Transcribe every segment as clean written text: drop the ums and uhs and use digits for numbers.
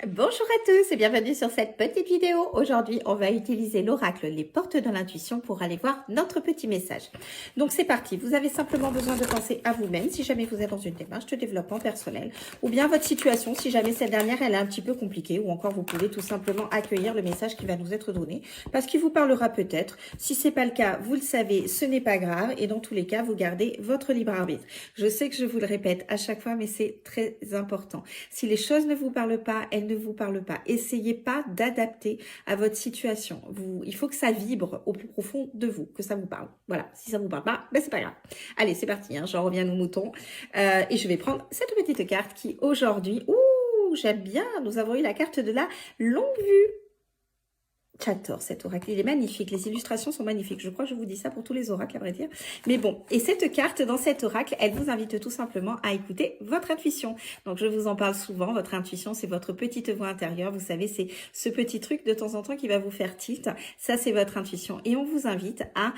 Bonjour à tous et bienvenue sur cette petite vidéo. Aujourd'hui, on va utiliser l'oracle Les Portes de l'Intuition pour aller voir notre petit message. Donc c'est parti, vous avez simplement besoin de penser à vous-même si jamais vous êtes dans une démarche de développement personnel ou bien votre situation si jamais cette dernière elle est un petit peu compliquée ou encore vous pouvez tout simplement accueillir le message qui va nous être donné parce qu'il vous parlera peut-être. Si c'est pas le cas, vous le savez, ce n'est pas grave et dans tous les cas, vous gardez votre libre arbitre. Je sais que je vous le répète à chaque fois mais c'est très important. Si les choses ne vous parlent pas, elles ne vous parlent pas. Essayez pas d'adapter à votre situation. Il faut que ça vibre au plus profond de vous, que ça vous parle. Voilà, si ça vous parle pas, ben c'est pas grave. Allez, c'est parti, hein, j'en reviens à nos moutons. Et je vais prendre cette petite carte qui aujourd'hui, ouh, j'aime bien, nous avons eu la carte de la longue vue. J'adore cet oracle, il est magnifique, les illustrations sont magnifiques. Je crois que je vous dis ça pour tous les oracles à vrai dire. Mais bon, et cette carte dans cet oracle, elle vous invite tout simplement à écouter votre intuition. Donc je vous en parle souvent, votre intuition c'est votre petite voix intérieure. Vous savez, c'est ce petit truc de temps en temps qui va vous faire tilt. Ça c'est votre intuition. Et on vous invite à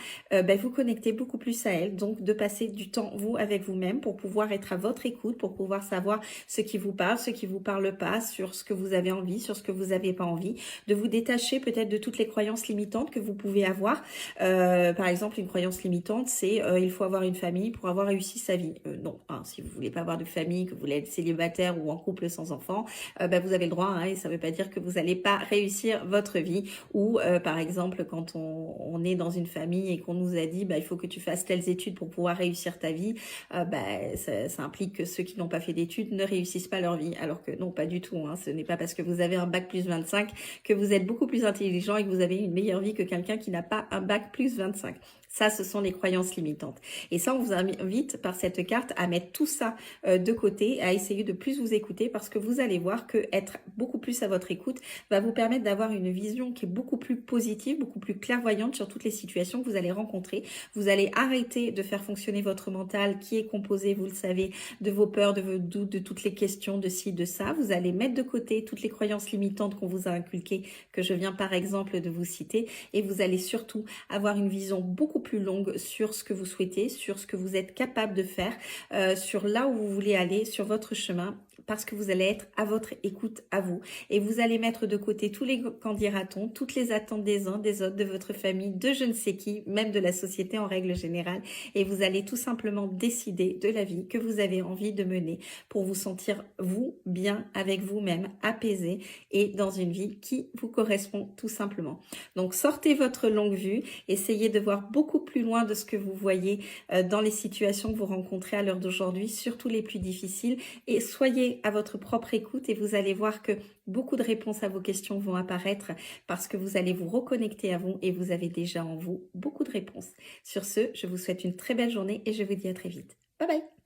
vous connecter beaucoup plus à elle. Donc de passer du temps vous avec vous-même pour pouvoir être à votre écoute, pour pouvoir savoir ce qui vous parle, ce qui vous parle pas, sur ce que vous avez envie, sur ce que vous n'avez pas envie. De vous détacher peut-être de toutes les croyances limitantes que vous pouvez avoir. Par exemple, une croyance limitante, c'est il faut avoir une famille pour avoir réussi sa vie. Non, hein, si vous voulez pas avoir de famille, que vous voulez être célibataire ou en couple sans enfant, vous avez le droit, hein, et ça veut pas dire que vous n'allez pas réussir votre vie. Ou par exemple, quand on est dans une famille et qu'on nous a dit il faut que tu fasses telles études pour pouvoir réussir ta vie, ça implique que ceux qui n'ont pas fait d'études ne réussissent pas leur vie. Alors que non, pas du tout. Hein, ce n'est pas parce que vous avez un bac plus 25 que vous êtes beaucoup plus intelligent et que vous avez une meilleure vie que quelqu'un qui n'a pas un bac plus 25. Ça, ce sont les croyances limitantes. Et ça, on vous invite par cette carte à mettre tout ça de côté, à essayer de plus vous écouter parce que vous allez voir que être beaucoup plus à votre écoute va vous permettre d'avoir une vision qui est beaucoup plus positive, beaucoup plus clairvoyante sur toutes les situations que vous allez rencontrer. Vous allez arrêter de faire fonctionner votre mental qui est composé, vous le savez, de vos peurs, de vos doutes, de toutes les questions, de ci, de ça. Vous allez mettre de côté toutes les croyances limitantes qu'on vous a inculquées, que je viens par exemple de vous citer, et vous allez surtout avoir une vision beaucoup plus longue sur ce que vous souhaitez, sur ce que vous êtes capable de faire, sur là où vous voulez aller, sur votre chemin, parce que vous allez être à votre écoute à vous. Et vous allez mettre de côté tous les qu'en dira-t-on, toutes les attentes des uns, des autres, de votre famille, de je ne sais qui, même de la société en règle générale. Et vous allez tout simplement décider de la vie que vous avez envie de mener pour vous sentir, vous, bien avec vous-même, apaisé et dans une vie qui vous correspond tout simplement. Donc sortez votre longue vue, essayez de voir beaucoup plus loin de ce que vous voyez dans les situations que vous rencontrez à l'heure d'aujourd'hui, surtout les plus difficiles, et soyez à votre propre écoute et vous allez voir que beaucoup de réponses à vos questions vont apparaître parce que vous allez vous reconnecter à vous et vous avez déjà en vous beaucoup de réponses. Sur ce, je vous souhaite une très belle journée et je vous dis à très vite. Bye bye!